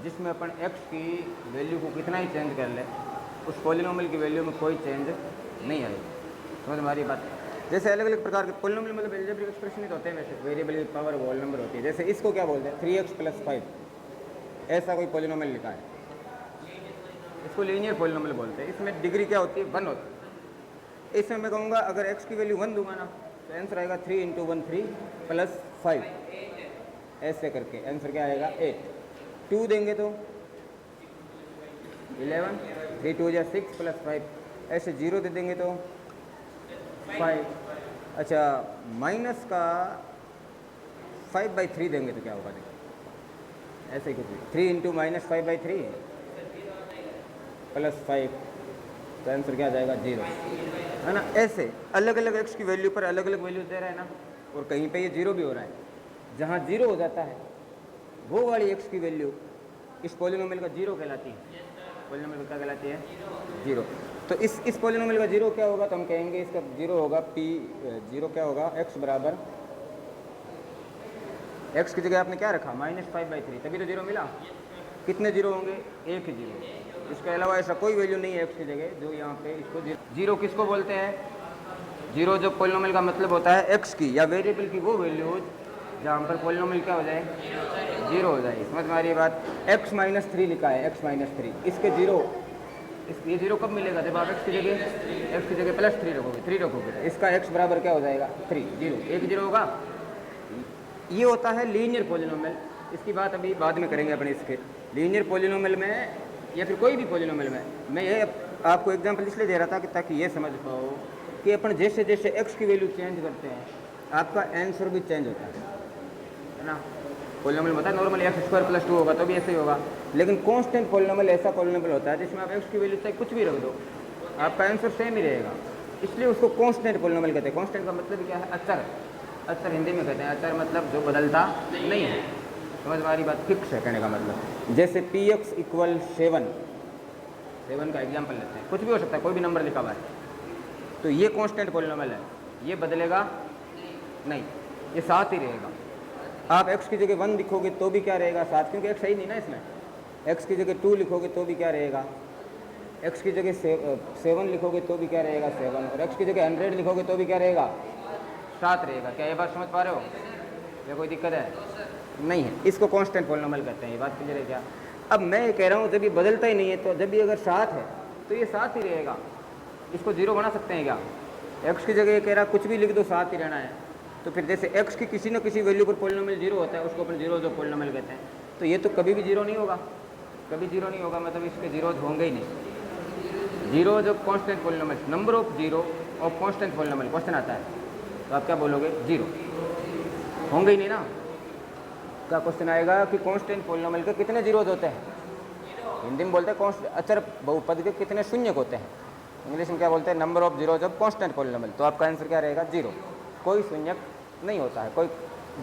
जिसमें अपन x की value को कितना ही चेंज कर ले उस पॉलिनोमियल की वैल्यू में कोई चेंज नहीं आएगी। समझ हमारी बात। जैसे अलग अलग प्रकार के पॉलिनोमियल मतलब अलजेब्रिक एक्सप्रेशन ही तो होते हैं, वैसे वेरिएबल की पावर होल नंबर होती है। जैसे इसको क्या बोलते हैं 3x + 5, ऐसा कोई पॉलिनोमियल लिखा है, इसको लीनियर पॉलिनोमियल बोलते हैं। इसमें डिग्री क्या होती है 1 होती है। इसमें मैं कहूँगा अगर x की वैल्यू 1 दूंगा ना तो आंसर आएगा 3 × 1 3 + 5, ऐसे करके आंसर क्या आएगा 8। 2 देंगे तो 11, 3 2 = 6 + 5, ऐसे 0 दे देंगे तो 5। अच्छा माइनस का 5/3 देंगे तो क्या होगा, देखिए ऐसे ही कुछ 3 × -5/3 + 5, तो आंसर क्या आ जाएगा 0, है ना। ऐसे अलग अलग x की वैल्यू पर अलग अलग वैल्यू दे रहा है ना, और कहीं पे ये 0 भी हो रहा है। जहाँ 0 हो जाता है वो वाली x की वैल्यू इस पॉलिनोमियल का 0 कहलाती है। पॉलिनोमियल का क्या कहलाती है 0। तो इस पॉलिनोमियल का 0 क्या होगा, तो हम कहेंगे इसका 0 होगा p 0 क्या होगा x बराबर, x की जगह आपने क्या रखा -5/3, तभी तो 0 मिला। कितने 0 होंगे, एक ही 0। इसके अलावा ऐसा कोई वैल्यू नहीं है x की जगह जो यहाँ पे इसको 0 किसको बोलते हैं, 0 जो पॉलिनोमियल का मतलब होता है x की या वेरिएबल की वो वैल्यूज जहाँ पर पॉलिनोमियल क्या हो जाए 0 हो जाए। समझ में आ रही है बात। x - 3 लिखा है, x - 3, इसके 0 ये 0 कब मिलेगा, जब आप x की जगह +3 रखोगे, 3 रखोगे, इसका x बराबर क्या हो जाएगा 3, 0, एक 0 होगा। ये होता है लीनियर पॉलिनोमियल। इसकी बात अभी बाद में करेंगे अपने। इसके लीनियर पॉलिनोमियल में या फिर कोई भी पॉलिनोमियल में मैं ये आपको एग्जांपल इसलिए दे रहा था कि ताकि ये समझ पाओ कि अपन जैसे जैसे x की वैल्यू चेंज करते हैं आपका आंसर भी चेंज होता है ना। पॉलिनोमियल होता है नॉर्मली x² + 2 होगा तो भी ऐसे ही होगा, लेकिन कांस्टेंट पॉलिनोमियल ऐसा पॉलिनोमियल होता है जिसमें आप x की वैल्यू चाहे कुछ भी रख दो आपका आंसर सेम ही रहेगा, इसलिए उसको कांस्टेंट पॉलिनोमियल कहते हैं। कांस्टेंट का मतलब क्या है, अचर। अचर हिंदी में कहते हैं, अचर मतलब जो बदलता नहीं है। समझ हमारी बात, फिक्स है कहने का मतलब। जैसे px = 7 का एग्जाम्पल लेते हैं, कुछ भी हो सकता है, कोई भी नंबर लिखा हुआ है, तो ये कांस्टेंट पॉलिनोमियल है, ये बदलेगा नहीं, ये 7 ही रहेगा। आप x की जगह 1 लिखोगे तो भी क्या रहेगा 7, क्योंकि x सही नहीं ना इसमें। x की जगह 2 लिखोगे तो भी क्या रहेगा, x की जगह 7 लिखोगे तो भी क्या रहेगा 7, और x की जगह 100 लिखोगे तो भी क्या रहेगा 7 रहेगा। क्या ये बात समझ पा रहे हो, या कोई दिक्कत है, नहीं है। इसको कांस्टेंट पॉलिनोमियल कहते हैं। ये बात क्लियर है क्या। अब मैं ये कह रहा हूँ जब ये बदलता ही नहीं है, तो जब भी अगर 7 है तो ये 7 ही रहेगा। इसको 0 बना सकते हैं क्या, x की जगह ये कह रहा कुछ भी लिख दो 7 ही रहना है, तो फिर जैसे x की किसी न किसी वैल्यू पर पॉलिनोमियल 0 होता है उसको अपन 0 जो पॉलिनोमियल कहते हैं, तो ये तो कभी भी 0 नहीं होगा, कभी 0 नहीं होगा, मतलब इसके 0 होंगे ही नहीं। 0 जो constant polynomial, number of 0 of constant polynomial question आता है तो आप क्या बोलोगे 0 होंगे ही नहीं ना। का क्वेश्चन आएगा कि कांस्टेंट पॉलिनोमियल के कितने 0 होते हैं, हिंदी में बोलते हैं अचर बहुपद के कितने शून्यक होते हैं, इंग्लिश में क्या बोलते हैं नंबर ऑफ 0 जब कांस्टेंट पॉलिनोमियल। तो आपका आंसर क्या रहेगा 0, कोई शून्यक नहीं होता है, कोई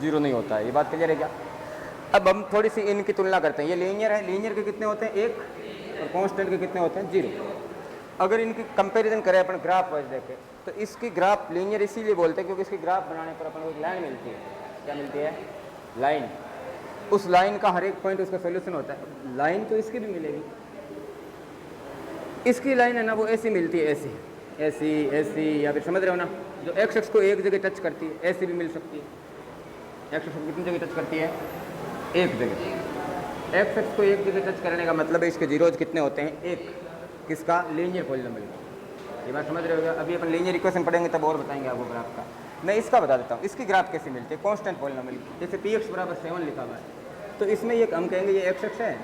0 नहीं होता है। ये बात क्लियर है क्या। अब हम थोड़ी सी इनकी तुलना करते हैं। ये लीनियर है, लीनियर के कितने होते हैं 1, और कांस्टेंट के कितने होते हैं 0। अगर इनकी कंपैरिजन करें अपन ग्राफ वाइज देखें तो इसकी ग्राफ लीनियर इसीलिए बोलते हैं क्योंकि इसकी ग्राफ बनाने पर अपन को एक लाइन मिलती है। क्या मिलती है, लाइन। उस लाइन का हर एक पॉइंट उसका सोल्यूशन होता है। लाइन तो इसकी भी मिलेगी, इसकी लाइन है ना वो ऐसी मिलती है, ऐसी ऐसी ऐसी, या फिर समझ रहे हो ना, जो एक्स एक्स को एक जगह टच करती है ऐसी भी मिल सकती है। एक्स एक्स को कितनी जगह टच करती है, एक जगह। एक्स एक्स को एक जगह टच करने का मतलब है इसके जीरोज कितने होते हैं, एक। किसका, लीनियर पॉलिनोमियल। ये बात समझ रहे हो क्या। अभी अपन लीनियर इक्वेशन पढ़ेंगे तब और बताएंगे आपको ग्राफ का। मैं इसका बता देता हूँ, इसकी ग्राफ कैसे मिलती है कांस्टेंट पॉलिनोमियल। जैसे px = 7 लिखा हुआ है तो इसमें ये हम कहेंगे ये x है,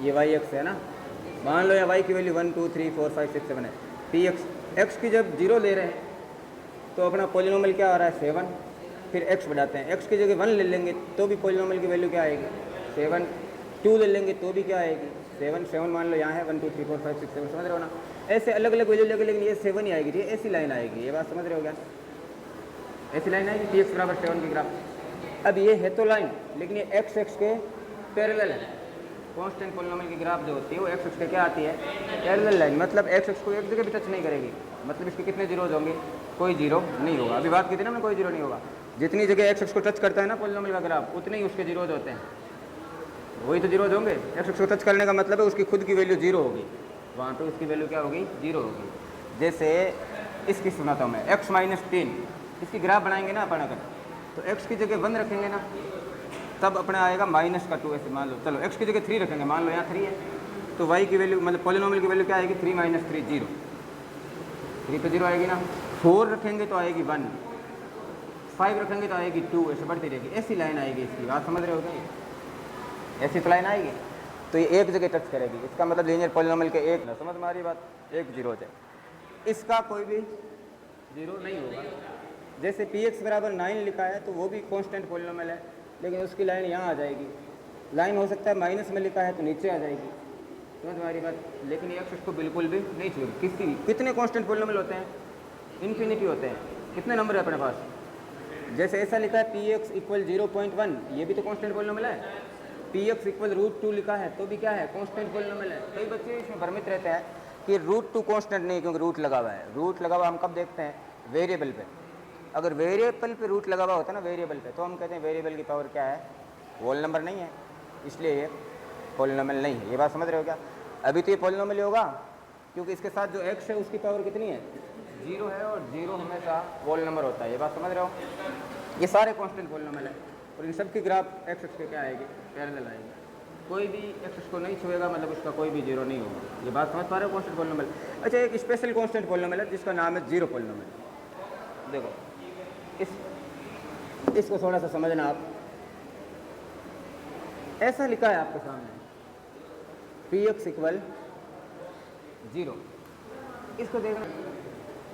ये y x है ना। मान लो या y की वैल्यू 1 2 3 4 5 6 7 है। px x की जब 0 ले रहे हैं तो अपना पॉलिनोमियल क्या आ रहा है 7, फिर x बढ़ाते हैं। x की जगह 1 ले लेंगे तो भी पॉलिनोमियल की वैल्यू क्या आएगी 7, 2 ले लेंगे तो भी क्या आएगी 7 7 मान लो यहाँ है 1 2 3 4 5 6 7, समझ रहे हो ना। ऐसे अलग अलग वैल्यू लेके, लेकिन ये 7 ही आएगी, ठीक है, ऐसी लाइन आएगी। ये बात समझ रहे हो क्या, ऐसी लाइन आएगी px = 7 की ग्राफ। अब ये है तो लाइन, लेकिन ये x x के पैरेलल है। कांस्टेंट पॉलिनोमियल की ग्राफ जो होती है वो x x के क्या आती है, पैरेलल लाइन। मतलब x x को एक जगह भी टच नहीं करेगी, मतलब इसके कितने जीरोज होंगे, कोई जीरो नहीं होगा। अभी बात की थी ना, कोई जीरो नहीं होगा। जितनी जगह x x को टच करता है ना पॉलिनोमियल का ग्राफ, उतने ही उसके जीरोज होते हैं। वही तो जीरो होंगे। एक्स को टच करने का मतलब है उसकी खुद की वैल्यू जीरो होगी, वहाँ पे उसकी वैल्यू क्या होगी, जीरो होगी। जैसे इसकी सुनाता हूँ मैं, x माइनस 3, इसकी ग्राफ बनाएंगे ना अपन अगर, तो x की जगह 1 रखेंगे ना, तब अपना आएगा माइनस का 2 ऐसे मान लो। चलो x की जगह 3 रखेंगे, मान लो यहाँ 3 है, तो y की वैल्यू मतलब पॉलिनोमियल की वैल्यू क्या आएगी, 3 माइनस 3 0, 3 तो 0 आएगी ना। 4 रखेंगे तो आएगी 1, 5 रखेंगे तो आएगी 2, ऐसे बढ़ती रहेगी। ऐसी लाइन आएगी, इसकी बात समझ रहे हो क्या, ऐसी तो लाइन आएगी। तो ये एक जगह टच करेगी, इसका मतलब लीनियर पॉलिनोमियल के एक, समझ में आ रही बात, एक जीरो हो जाए, इसका कोई भी जीरो नहीं होगा। जैसे px बराबर 9 लिखा है तो वो भी कांस्टेंट पॉलिनोमियल है, लेकिन उसकी लाइन यहाँ आ जाएगी। लाइन हो सकता है माइनस में लिखा है तो नीचे आ जाएगी, समझ में आ रही बात। लेकिन ये x को बिल्कुल भी नहीं छूएगी। कितने कांस्टेंट पॉलिनोमियल होते हैं, इन्फिनिटी होते हैं। कितने नंबर है अपने पास, जैसे ऐसा लिखा है px इक्वल 0.1, ये भी तो कांस्टेंट पॉलिनोमियल है। px इक्वल √2 लिखा है तो भी क्या है, कांस्टेंट पॉलिनोमियल है। कई बच्चे इसमें भ्रमित रहते हैं कि √2 कांस्टेंट नहीं, क्योंकि रूट लगा हुआ है। रूट लगा हुआ हम कब देखते हैं, वेरिएबल पे। अगर वेरिएबल पे रूट लगा हुआ होता है ना, वेरिएबल पे, तो हम कहते हैं वेरिएबल की पावर क्या है, होल नंबर नहीं है, इसलिए ये पॉलिनोमियल नहीं है। ये बात समझ रहे हो क्या। अभी तो ये पॉलिनोमियल होगा क्योंकि इसके साथ जो x है उसकी पावर कितनी है, 0 है, और 0 हमेशा होल नंबर होता है। ये बात समझ रहे हो। ये सारे कांस्टेंट पॉलिनोमियल है और इन सब की ग्राफ एक्स के क्या आएगी, पैरेलल आएगी। कोई भी एक्स को नहीं छुएगा, मतलब उसका कोई भी जीरो नहीं होगा। ये बात समझ पा रहे हो कांस्टेंट पॉलिनोमियल। अच्छा, एक स्पेशल कांस्टेंट पॉलिनोमियल है जिसका नाम है जीरो पॉलिनोमियल। देखो इसको थोड़ा सा समझना आप। ऐसा लिखा है आपके सामने px इक्वल 0, इसको देखना,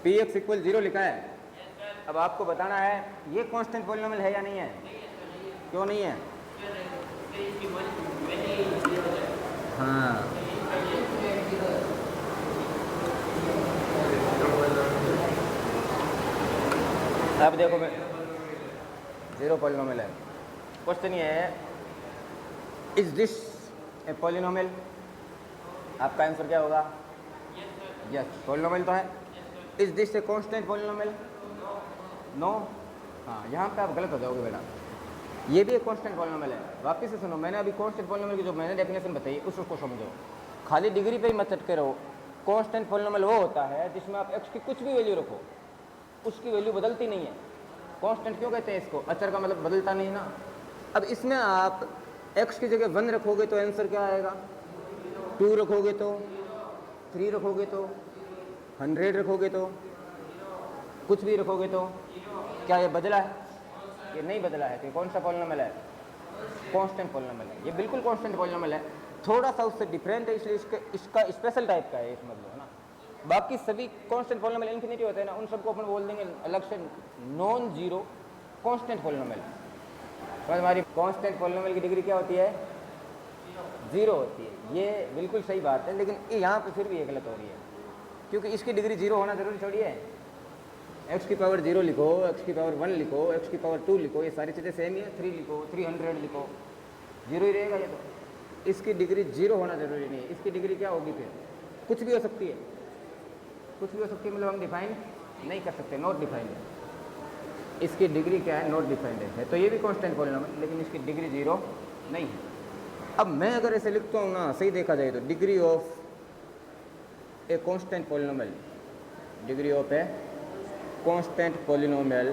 px इक्वल 0 लिखा है। अब आपको बताना है ये कांस्टेंट पॉलिनोमियल है या नहीं है। क्यों नहीं है, हाँ, अब देखो मैं जीरो पॉलिनोमियल है। क्वेश्चन ये है, इज दिस ए पॉलिनोमियल। आपका आंसर क्या होगा, यस, पॉलिनोमियल तो है। Is this a constant polynomial, no. हाँ, यहाँ पे आप गलत हो जाओगे बेटा, ये भी एक कांस्टेंट पॉलिनोमियल है। वापस से सुनो, मैंने अभी कांस्टेंट पॉलिनोमियल की जो मैंने डेफिनेशन बताई उसको समझो, खाली डिग्री पे ही मत चटके रहो। कांस्टेंट पॉलिनोमियल वो होता है जिसमें आप x की कुछ भी वैल्यू रखो, उसकी वैल्यू बदलती नहीं है। कांस्टेंट क्यों कहते हैं इसको, अचर का मतलब बदलता नहीं ना। अब इसमें आप x की जगह 1 रखोगे तो आंसर क्या आएगा, 2 रखोगे तो, 3 रखोगे तो, 100 रखोगे तो, कुछ भी रखोगे तो, क्या ये बदला है, ये नहीं बदला है। तो कौन सा पॉलिनोमियल है, कांस्टेंट पॉलिनोमियल है। ये बिल्कुल कांस्टेंट पॉलिनोमियल है, थोड़ा सा उससे डिफरेंट है, इसलिए इसका स्पेशल टाइप का है, समझ लो ना। बाकी सभी कांस्टेंट पॉलिनोमियल इन्फिनिटी होते हैं ना, उन सबको अपन बोल देंगे अलग से नॉन जीरो कांस्टेंट पॉलिनोमियल। समझ हमारी कांस्टेंट पॉलिनोमियल की डिग्री क्या होती है, 0 होती है। ये बिल्कुल सही बात है, लेकिन यहाँ पे फिर भी ये गलत हो रही है, क्योंकि इसकी डिग्री 0 होना जरूरी थोड़ी है। x की पावर 0 लिखो, x की पावर 1 लिखो, x की पावर 2 लिखो, ये सारी चीज़ें सेम ही है। 3 लिखो, 300 लिखो, 0 ही रहेगा ये तो। इसकी डिग्री 0 होना जरूरी नहीं है। इसकी डिग्री क्या होगी, फिर कुछ भी हो सकती है, कुछ भी हो सकती है, मतलब हम डिफाइन नहीं कर सकते, नॉट डिफाइंड है। इसकी डिग्री क्या है, नॉट डिफाइंड है। तो ये भी कांस्टेंट पॉलिनोमियल, लेकिन इसकी डिग्री 0 नहीं है। अब मैं अगर ऐसे लिखता हूँ ना, सही देखा जाए तो degree of A constant polynomial, degree of A constant polynomial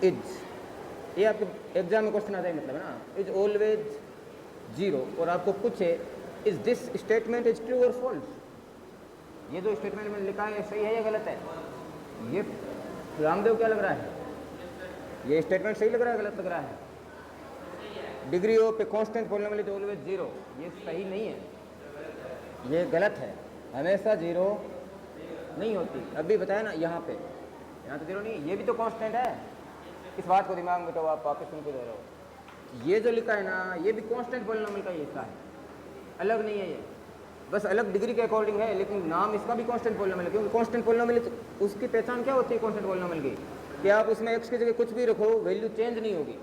is, ये आपके एग्जाम में क्वेश्चन आता है, मतलब है ना, इज ऑलवेज 0, और आपको पूछे is this statement is true और फॉल्स। ये जो स्टेटमेंट में लिखा है ये सही है या गलत है। ये रामदेव क्या लग रहा है, ये स्टेटमेंट सही लग रहा है, गलत लग रहा है। Degree of A constant polynomial is always 0, ये सही नहीं है, ये गलत है। हमेशा 0 नहीं होती। अभी बताया ना, यहाँ पे, यहाँ तो 0 नहीं, ये भी तो कांस्टेंट है। इस बात को दिमाग में बिठाओ, आप वापस सुन के दे रहे हो। ये जो लिखा है ना, ये भी कांस्टेंट पॉलिनोमियल का ही हिस्सा है, अलग नहीं है ये, बस अलग डिग्री के अकॉर्डिंग है, लेकिन नाम इसका भी कांस्टेंट पॉलिनोमियल है। क्योंकि कांस्टेंट पॉलिनोमियल उसकी पहचान क्या होती है कांस्टेंट पॉलिनोमियल की, कि आप उसमें x की जगह कुछ भी रखो, वैल्यू चेंज नहीं होगी।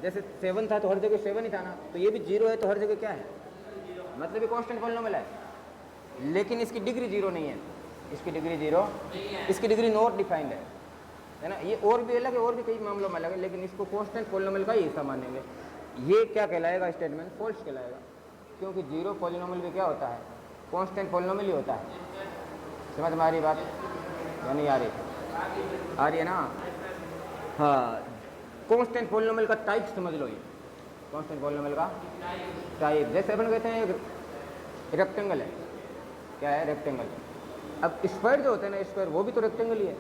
जैसे 7 था तो हर जगह 7 ही था ना, तो ये भी 0 है तो हर जगह क्या है, मतलब ये कांस्टेंट पॉलिनोमियल है। लेकिन इसकी डिग्री 0 नहीं है, इसकी डिग्री 0, इसकी डिग्री नॉट डिफाइंड है ना। ये और भी अलग है, और भी कई मामलों में अलग है, लेकिन इसको कांस्टेंट पॉलिनोमियल का ही हिस्सा मानेंगे। ये क्या कहलाएगा स्टेटमेंट? फॉल्स कहलाएगा, क्योंकि जीरो पॉलिनोमियल भी क्या होता है? कांस्टेंट पॉलिनोमियल ही होता है। समझ में आ रही बात या नहीं आ रही? आ रही है ना? हाँ, कांस्टेंट पॉलिनोमियल का टाइप समझ लो। ये कांस्टेंट पॉलिनोमियल का टाइप, जैसे अपन कहते हैं रेक्टेंगल है, क्या है? रेक्टेंगल। अब स्क्वायर जो होते हैं ना, स्क्वायर वो भी तो रेक्टेंगल ही है,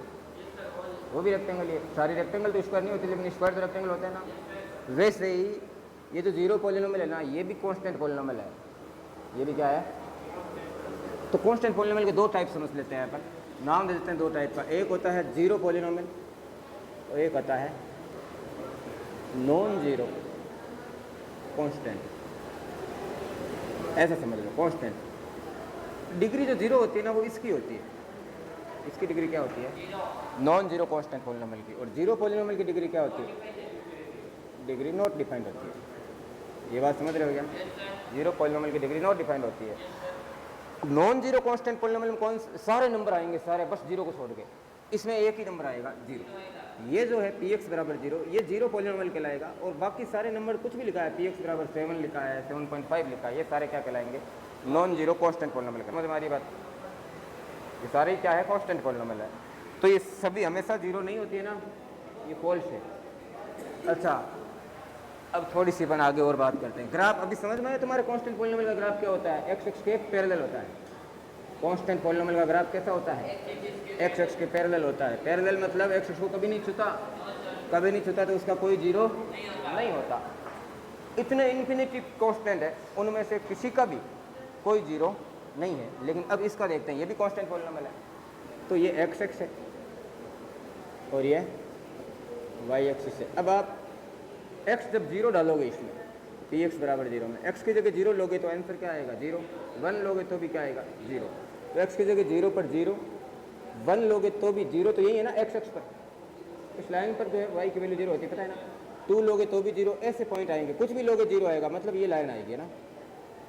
वो भी रेक्टेंगल ही है। सारी रेक्टेंगल तो स्क्वायर नहीं होती, लेकिन स्क्वायर तो रेक्टेंगल होते हैं ना। वैसे ही ये जो जीरो पॉलिनोमियल है ना, ये भी कांस्टेंट पॉलिनोमियल है। ये भी क्या है? तो कांस्टेंट पॉलिनोमियल के दो टाइप समझ लेते हैं अपन, नाम दे देते हैं दो टाइप का। एक होता है जीरो पॉलिनोमियल और एक आता है नॉन जीरो कांस्टेंट। ऐसा समझ लो, कांस्टेंट डिग्री जो जीरो होती है ना, वो इसकी होती है। इसकी डिग्री क्या होती है? नॉन जीरो कांस्टेंट पॉलिनोमियल की। और जीरो पॉलिनोमियल की डिग्री क्या होती है? डिग्री नॉट डिफाइंड होती है। ये बात समझ रहे हो क्या? जीरो पॉलिनोमियल की डिग्री नॉट डिफाइंड होती है। नॉन जीरो कांस्टेंट पॉलिनोमियल में कौन सारे नंबर आएंगे? सारे, बस जीरो को छोड़ के। इसमें एक ही नंबर आएगा, जीरो। ये जो है px बराबर जीरो, ये जीरो पॉलिनोमियल कहलाएगा। और बाकी सारे नंबर कुछ भी लिखा है, px बराबर 7 लिखा है, 7.5 लिखा है, ये सारे क्या कहलाएंगे? Non zero constant polynomial. समझ हमारी बात? ये सारे क्या है? कांस्टेंट पॉलिनोमियल है। तो ये सभी हमेशा जीरो नहीं होती है ना, ये फॉल्स है। अच्छा, अब थोड़ी सी अपन आगे और बात करते हैं। ग्राफ अभी समझ में आया तुम्हारे? कांस्टेंट पॉलिनोमियल का ग्राफ क्या होता है? एक्स एक्स के पैरेलल होता है। कांस्टेंट पॉलिनोमियल का ग्राफ कैसा होता है? एक्स एक्स के पैरेलल होता है। पैरेलल मतलब एक्स एक्स को कभी नहीं छूता, कभी नहीं छूता, तो उसका कोई जीरो नहीं होता। इतने इन्फिनिटी कांस्टेंट है, उनमें से किसी का भी कोई जीरो नहीं है। लेकिन अब इसका देखते हैं, ये भी कांस्टेंट पॉलिनोमियल है। तो ये एक्स एक्स है और ये वाई एक्सिस है। अब आप x जब जीरो डालोगे इसमें, px बराबर जीरो में, x की जगह जीरो लोगे तो आंसर क्या आएगा? जीरो। 1 लोगे तो भी क्या आएगा? जीरो। तो x की जगह जीरो पर जीरो, 1 लोगे तो भी जीरो। तो यही है ना x एक्स पर, इस लाइन पर जो है y की वैल्यू जीरो होती है, पता है ना? 2 लोगे तो भी जीरो, ऐसे पॉइंट आएंगे, कुछ भी लोगे जीरो आएगा, मतलब ये लाइन आएगी ना।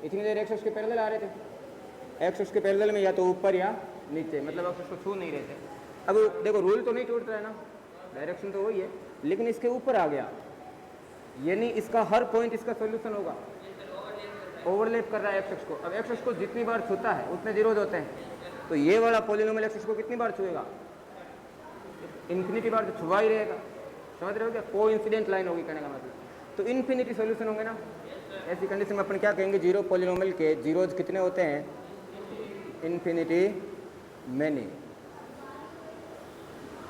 इतनी देर x के पैरेलल आ रहे थे, x के पैरेलल में या तो ऊपर या नीचे, मतलब x को छू नहीं रहे थे। अब देखो, रूल तो नहीं टूट रहा है ना, डायरेक्शन तो वही है, लेकिन इसके ऊपर आ गया, यानी इसका हर पॉइंट इसका सॉल्यूशन होगा। ओवरलैप कर रहा है एक्स को। अब एक्स को जितनी बार छूता है उतने जीरोज होते हैं। तो ये वाला पॉलिनोमियल एक्स को कितनी बार छुएगा? इन्फिनिटी बार तो छुआ ही रहेगा। समझ रहे हो क्या? कोइंसिडेंट लाइन होगी कहने का मतलब। तो इन्फिनिटी सॉल्यूशन होंगे ना। ऐसी कंडीशन में अपन क्या कहेंगे? जीरो पॉलिनोमियल के जीरोज कितने होते हैं? Infinity many.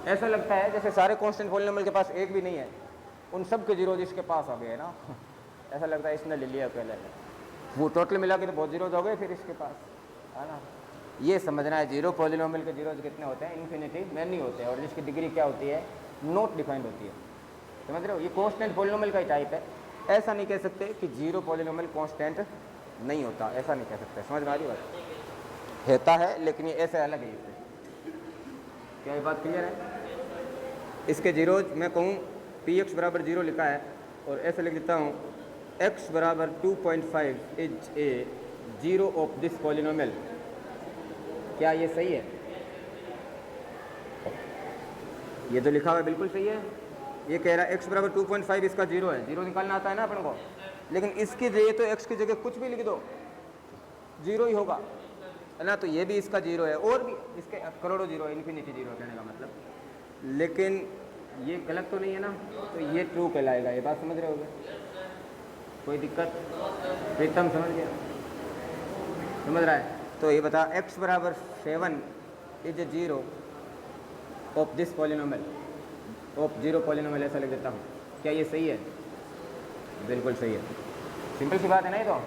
ऐसा लगता है जैसे सारे कांस्टेंट पॉलिनोमियल के पास एक भी नहीं है, उन सब के जीरोज इसके पास आ गए ना। ऐसा लगता है इसने ले लिया पहले, वो टोटल मिला के तो बहुत जीरोज हो गए फिर इसके पास, है ना। ये समझना है, जीरो पॉलिनोमियल के जीरोज कितने होते हैं? इन्फिनिटी मैनी होते हैं, और जिसकी डिग्री क्या होती है? नॉट डिफाइंड होती है। समझ रहे हो? ये कांस्टेंट पॉलिनोमियल का ही टाइप है। ऐसा नहीं कह सकते कि जीरो पॉलिनोमियल कांस्टेंट नहीं होता, ऐसा नहीं कह सकते। समझ में आ रही बात? होता है, लेकिन ये ऐसे अलग है। क्या ये बात क्लियर है? इसके जीरोज मैं कहूँ px बराबर जीरो लिखा है, और ऐसे लिख देता हूँ x बराबर 2.5 is a zero of this polynomial. क्या ये सही है? ये जो लिखा हुआ है बिल्कुल सही है। ये कह रहा है x बराबर 2.5 इसका जीरो है। जीरो निकालना आता है ना अपन को, लेकिन इसकी जगह तो x की जगह कुछ भी लिख दो, जीरो ही होगा, है ना। तो ये भी इसका जीरो है, और भी इसके करोड़ों जीरो है, इन्फिनिटी जीरो कहने का मतलब। लेकिन ये गलत तो नहीं है ना, तो ये ट्रू कहलाएगा। ये बात समझ रहे होगे? कोई दिक्कत? प्रीतम समझ गया? समझ रहा है? तो ये बता, x बराबर 7 is a zero of this polynomial, of zero polynomial, ऐसा लिख देता हूँ। क्या ये सही है? बिल्कुल सही है। सिंपल सी बात है ना। ये तो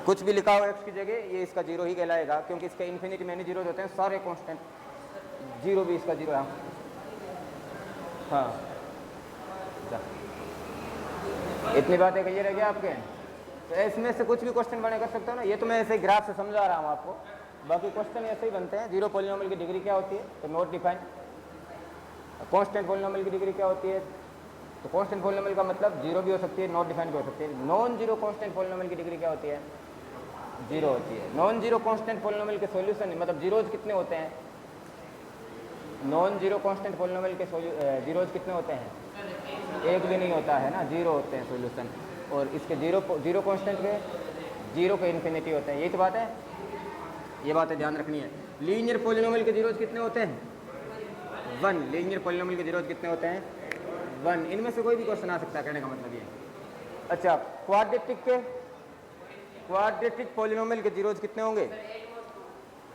कुछ भी लिखा हो x की जगह, ये इसका जीरो ही कहलाएगा, क्योंकि इसके इन्फिनिटी मैनी जीरो होते हैं, सारे कॉन्स्टेंट। जीरो भी इसका जीरो है। हाँ, इतनी बातें कहिए रह गया आपके। तो इसमें से कुछ भी क्वेश्चन बने कर सकते हो ना। ये तो मैं ऐसे ग्राफ से समझा रहा हूँ आपको, बाकी क्वेश्चन ऐसे ही बनते हैं। जीरो पॉलिनोमियल की डिग्री क्या होती है? तो नॉट डिफाइंड। कांस्टेंट पॉलिनोमियल की डिग्री क्या होती है? तो कांस्टेंट पॉलिनोमियल का मतलब जीरो भी हो सकती है, नॉट डिफाइंड भी हो सकती है। नॉन जीरो कांस्टेंट पॉलिनोमियल की डिग्री क्या होती है? जीरो होती है। नॉन जीरो कांस्टेंट पॉलिनोमियल के सॉल्यूशन मतलब जीरोज कितने होते हैं? नॉन जीरो कांस्टेंट पॉलिनोमियल के जीरोज कितने होते हैं? एक भी नहीं होता है ना, जीरो होते हैं सॉल्यूशन। और इसके जीरो कांस्टेंट के जीरो के इन्फिनिटी होते हैं। यही तो बात है, ये बातें ध्यान रखनी है। लीनियर पॉलिनोमियल के जीरोज कितने होते हैं? 1। लीनियर पॉलिनोमियल के जीरोज कितने होते हैं? 1। इनमें से कोई भी क्वेश्चन आ सकता है, कहने का मतलब ये। अच्छा, क्वाड्रेटिक पॉलिनोमियल के जीरोज कितने होंगे?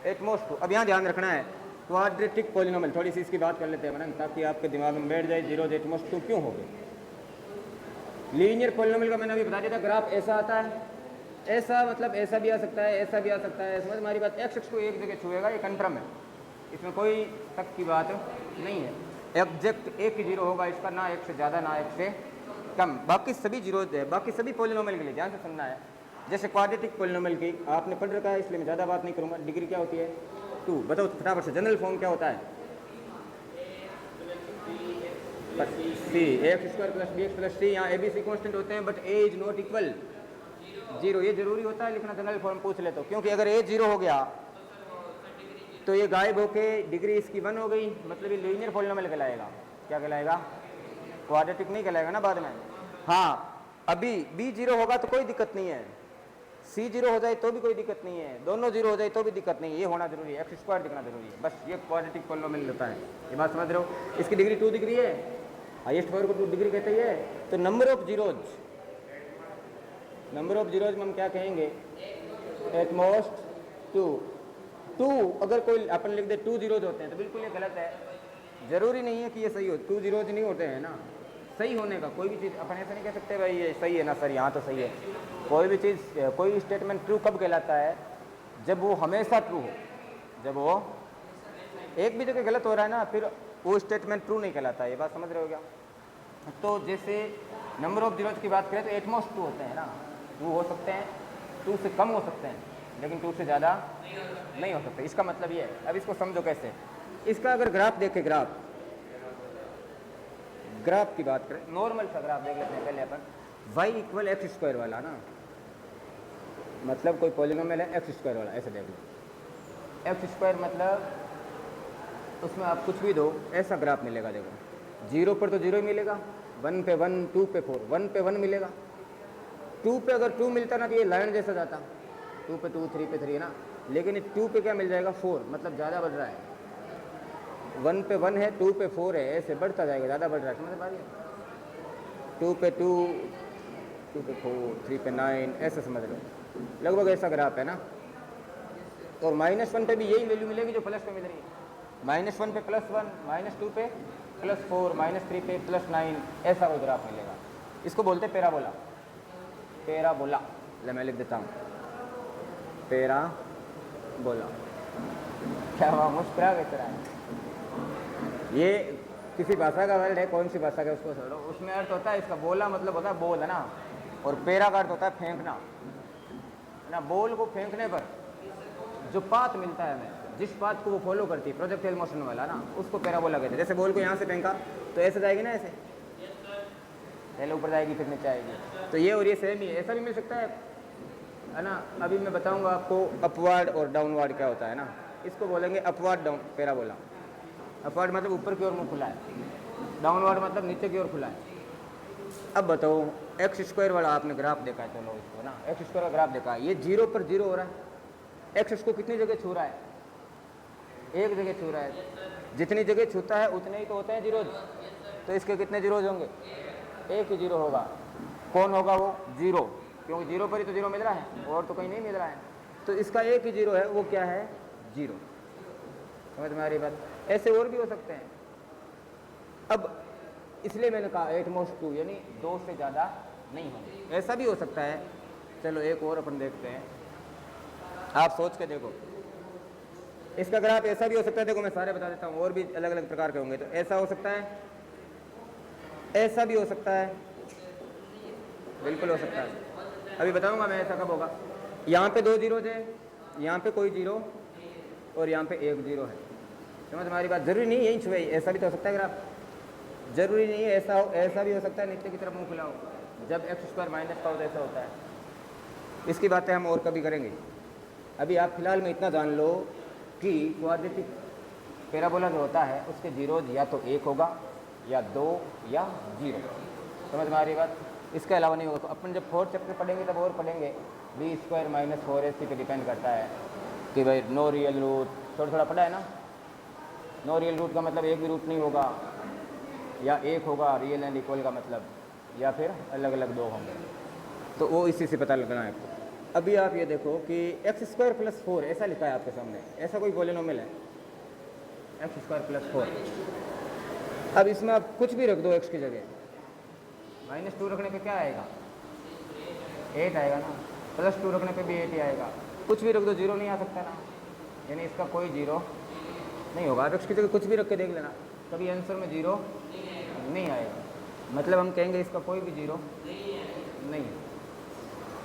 एटमोस्ट 2। अब यहाँ ध्यान रखना है, क्वाड्रेटिक पॉलिनोमियल, थोड़ी सी इसकी बात कर लेते हैं ना, ताकि आपके दिमाग में बैठ जाए जीरोज एटमोस्ट 2 क्यों हो गए। लीनियर पॉलिनोमियल का मैंने अभी बता दिया था, ग्राफ ऐसा आता है, ऐसा मतलब ऐसा भी आ सकता है, ऐसा भी आ सकता है। समझ हमारी बात? एक्स को एक जगह छुएगा, ये कन्फर्म है, इसमें कोई शक की बात नहीं है। एग्जैक्ट एक ही जीरो होगा इसका, ना एक से ज़्यादा ना एक से कम। बाकी सभी जीरो है, बाकी सभी पॉलिनोमियल के लिए ध्यान से सुनना है। जैसे क्वाड्रेटिक पॉलिनोमियल की आपने पढ़ रखा है, इसलिए मैं ज़्यादा बात नहीं करूँगा। डिग्री क्या होती है? 2। बताओ फटाफट से, जनरल फॉर्म क्या होता है? C x square plus B x plus C. यहाँ ए बी सी कॉन्स्टेंट होते हैं, but A is not equal 0। ये जरूरी होता है लिखना, जनरल फॉर्म पूछ ले तो, क्योंकि अगर ए 0 हो गया तो ये गायब होके डिग्री इसकी 1 हो गई, मतलब ये लीनियर पॉलिनोमियल कहलाएगा। क्या कहलाएगा? क्वाड्रेटिक नहीं कहलाएगा ना बाद में। हाँ, अभी बी 0 होगा तो कोई दिक्कत नहीं है, सी 0 हो जाए तो भी कोई दिक्कत नहीं है, दोनों 0 हो जाए तो भी दिक्कत नहीं है। ये होना जरूरी है, एक्स स्क्वायर दिखना जरूरी है, बस। ये क्वाड्रेटिक पॉलिनोमियल होता है, ये बात समझ रहे हो। इसकी डिग्री 2 डिग्री है, हाईएस्ट पावर को 2 डिग्री कहते हैं। तो नंबर ऑफ जीरोज में हम क्या कहेंगे? एटमोस्ट 2 अगर कोई अपन लिख दे 2 जीरोज होते हैं तो बिल्कुल ये गलत है। जरूरी नहीं है कि ये सही हो, 2 जीरोज नहीं होते हैं ना। सही होने का कोई भी चीज़ अपन ऐसा नहीं कह सकते भाई ये सही है ना सर, यहाँ तो सही है। कोई भी चीज़, कोई स्टेटमेंट ट्रू कब कहलाता है? जब वो हमेशा ट्रू हो। जब वो एक भी जगह गलत हो रहा है ना, फिर वो स्टेटमेंट ट्रू नहीं कहलाता है। ये बात समझ रहे हो क्या? तो जैसे नंबर ऑफ जीरोज की बात करें तो एटमोस्ट 2 होते हैं ना, 2 हो सकते हैं, 2 से कम हो सकते हैं, लेकिन 2 से ज़्यादा नहीं हो सकते। इसका मतलब ये है। अब इसको समझो कैसे। इसका अगर ग्राफ देखें, ग्राफ की बात करें, नॉर्मल सा ग्राफ देख लेते हैं पहले अपन। y इक्वल एक्स स्क्वायर वाला ना, मतलब कोई पॉलिनोमियल है एक्स स्क्वायर वाला, ऐसे देख लो। एक्स स्क्वायर मतलब उसमें आप कुछ भी दो, ऐसा ग्राफ मिलेगा। देखो 0 पर तो 0 ही मिलेगा, 1 पे 1, 2 पे 4, 1 पे 1 मिलेगा। 2 पे अगर 2 मिलता ना तो ये लाइन जैसा जाता, 2 पे 2, 3 पे 3 है ना, लेकिन 2 पे क्या मिल जाएगा? 4, मतलब ज़्यादा बढ़ रहा है। 1 पे 1 है, 2 पे 4 है, ऐसे बढ़ता जाएगा, ज़्यादा बढ़ रहा है। समझ पा रही है? 2 पे 2, 2 पे 4, 3 पे 9, ऐसे समझ लो, लगभग ऐसा ग्राफ है ना। और -1 पे भी यही वैल्यू मिलेगी जो प्लस पे मिल रही है। -1 पे +1, -2 पे +4, -3 पे +9, ऐसा कोई ग्राफ मिलेगा। इसको बोलते हैं पैराबोला। पैराबोला मैं लिख देता हूँ, पैराबोला। क्या हुआ, मुस्कुरा के तरह है? ये किसी भाषा का वर्ड है, कौन सी भाषा का उसको छोड़ो। उसमें अर्थ होता है इसका, बोला मतलब होता है बोल, है ना, और पैरा का अर्थ होता है फेंकना, है ना। बोल को फेंकने पर जो पाथ मिलता है हमें, जिस पाथ को वो फॉलो करती है, प्रोजेक्टाइल मोशन वाला ना, उसको पैराबोला कहते हैं। जैसे बॉल को यहाँ से फेंका तो ऐसे जाएगी ना, ऐसे पहले ऊपर जाएगी फिर नीचे आएगी। तो ये और ये सेम ही है, ऐसा भी मिल सकता है ना। अभी मैं बताऊंगा आपको अपवर्ड और डाउनवर्ड क्या होता है ना। इसको बोलेंगे अपवर्ड डाउन पैराबोला। अपवर्ड मतलब ऊपर की ओर मुँह खुला है, डाउनवर्ड मतलब नीचे की ओर खुला है। अब बताओ, एक्स स्क्वायर वाला आपने ग्राफ देखा है, चलो इसको ना, एक्स स्क्वायर का ग्राफ देखा है, ये 0 पर 0 हो रहा है। एक्स इसको कितनी जगह छू रहा है? एक जगह छू रहा है। जितनी जगह छूता है उतने ही तो होते हैं जीरोज। तो इसके कितने जीरोज होंगे? एक ही 0 होगा। कौन होगा वो? 0, क्योंकि 0 पर ही तो 0 मिल रहा है, और तो कहीं नहीं मिल रहा है। तो इसका एक ही 0 है, वो क्या है? 0। समझ में आ रही बात? ऐसे और भी हो सकते हैं। अब इसलिए मैंने कहा एटमोस्ट 2, यानी 2 से ज़्यादा नहीं होंगे। ऐसा भी हो सकता है। चलो एक और अपन देखते हैं, आप सोच के देखो। इसका ग्राफ ऐसा भी हो सकता है, देखो मैं सारे बता देता हूँ, और भी अलग अलग प्रकार के होंगे। तो ऐसा हो सकता है, ऐसा भी हो सकता है, बिल्कुल हो सकता है। अभी बताऊंगा मैं ऐसा कब होगा। यहाँ पे 2 जीरोज है, यहाँ पे कोई 0, और यहाँ पे 1 0 है। समझ हमारी बात? जरूरी नहीं यही छुए, ऐसा भी तो हो सकता है ग्राफ, जरूरी नहीं है ऐसा हो। ऐसा भी हो सकता है नीचे की तरफ मुँह खुला हो, जब एक्स स्क्वायर माइनस का हो ऐसा होता है। इसकी बातें हम और कभी करेंगे। अभी आप फिलहाल में इतना जान लो कि क्वाड्रेटिक पैराबोला जो होता है उसके जीरोज या तो 1 होगा, या 2, या 0। समझ में आ रही बात? इसके अलावा नहीं होगा। तो अपन जब फोर्थ चैप्टर पढ़ेंगे तब और पढ़ेंगे बी स्क्वायर माइनस 4ac पे डिपेंड करता है कि भाई नो रियल रूट, थोड़ा थोड़ा पढ़ा है ना। नो रियल रूट का मतलब एक भी रूट नहीं होगा, या एक होगा रियल एंड इक्वल का मतलब, या फिर अलग अलग दो होंगे। तो वो इसी से पता लगना है आपको। अभी आप ये देखो कि एक्स स्क्वायर प्लस 4 ऐसा लिखा है आपके सामने, ऐसा कोई पॉलिनोमियल है एक्स स्क्वायर प्लस 4। अब इसमें आप कुछ भी रख दो एक्स की जगह, -2 रखने पे क्या आएगा 8 आएगा ना, +2 रखने पे भी 8 ही आएगा। कुछ भी रख दो, जीरो नहीं आ सकता ना, यानी इसका कोई जीरो नहीं होगा। आप एक्स की जगह कुछ भी रख के देख लेना, कभी आंसर में जीरो नहीं आएगा। मतलब हम कहेंगे इसका कोई भी जीरो नहीं है।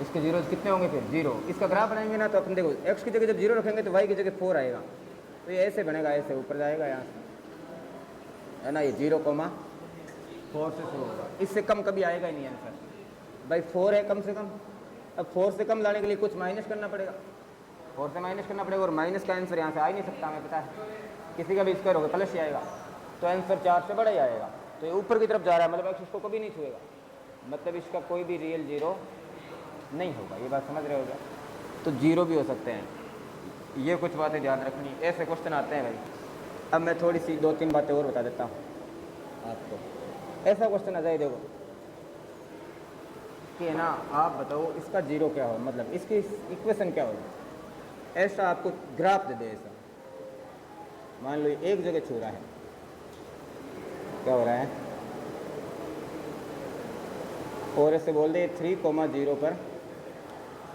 इसके जीरो कितने होंगे फिर जीरो। इसका ग्राफ बनाएंगे ना तो अपन देखो एक्स की जगह जब जीरो रखेंगे तो वाई की जगह 4 आएगा, तो ये ऐसे बनेगा, ऐसे ऊपर जाएगा यहाँ से, है ना। ये 0,4 से शुरू होगा, इससे कम कभी आएगा ही नहीं आंसर। भाई 4 है कम से कम, अब 4 से कम लाने के लिए कुछ माइनस करना पड़ेगा, 4 से माइनस करना पड़ेगा, और माइनस का आंसर यहाँ से आ ही नहीं सकता, हमें पता है। किसी का भी स्क्वायर होगा प्लस ही आएगा, तो आंसर 4 से बड़ा ही आएगा। तो ये ऊपर की तरफ जा रहा है, मतलब एक्स इसको कभी नहीं छुएगा, मतलब इसका कोई भी रियल जीरो नहीं होगा। ये बात समझ रहे हो क्या। तो जीरो भी हो सकते हैं, ये कुछ बातें ध्यान रखनी। ऐसे क्वेश्चन आते हैं भाई। अब मैं थोड़ी सी 2-3 बातें और बता देता हूँ आपको। ऐसा क्वेश्चन आ जाए देखो कि ना आप बताओ इसका जीरो क्या हो, मतलब इसकी इक्वेशन क्या हो। ऐसा आपको ग्राफ दे दे, ऐसा मान लो एक जगह छू रहा है, क्या हो रहा है, और ऐसे बोल दे 3,0 पर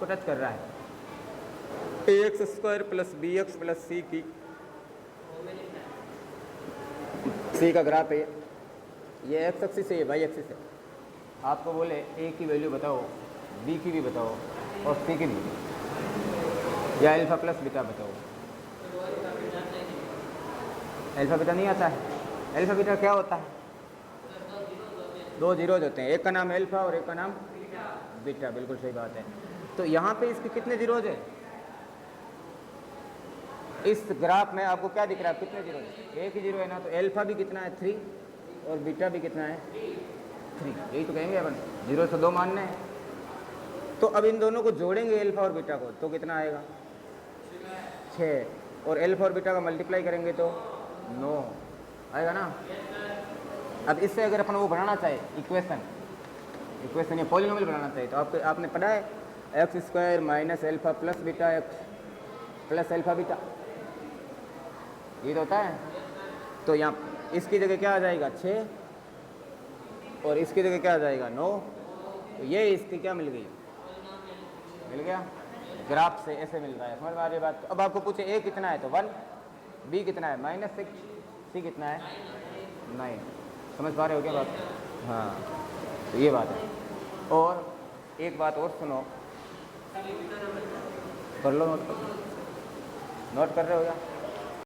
को टच कर रहा है। ax square plus B x plus C की सी का ग्राफ है, ये एक्स एक्सिस है, वाई एक्सिस है। आपको बोले ए की वैल्यू बताओ, बी की भी बताओ और सी की भी, या अल्फा प्लस बीटा बताओ। अल्फा बीटा नहीं आता है। अल्फा बीटा क्या होता है, 2 जीरोज होते हैं, एक का नाम अल्फा और एक का नाम बीटा। बिल्कुल सही बात है। तो यहाँ पे इसके कितने जीरोज है, इस ग्राफ में आपको क्या दिख रहा है, कितने जीरो है, एक ही जीरो है ना। तो अल्फा भी कितना है 3 और बीटा भी कितना है 3, यही तो कहेंगे अपन, 0 से 2 मानने हैं। तो अब इन दोनों को जोड़ेंगे अल्फा और बीटा को, तो कितना आएगा 6, और अल्फा और बीटा का मल्टीप्लाई करेंगे तो 9 आएगा ना। अब इससे अगर अपन वो बनाना चाहे इक्वेशन या पॉलिनोमियल बनाना चाहिए, तो आपने पढ़ा है x square minus alpha plus beta x plus alpha beta, ये तो होता है। तो यहाँ इसकी जगह क्या आ जाएगा 6 और इसकी जगह क्या आ जाएगा 9। तो ये इसकी क्या मिल गई, मिल गया ग्राफ से, ऐसे मिल रहा है। समझ में आ रही बात। अब आपको पूछे ए कितना है तो 1, बी कितना है -6, सी कितना है 9। समझ पा रहे हो क्या बात। हाँ, तो ये बात है। और एक बात और सुनो, कर लो नोट कर रहे हो क्या।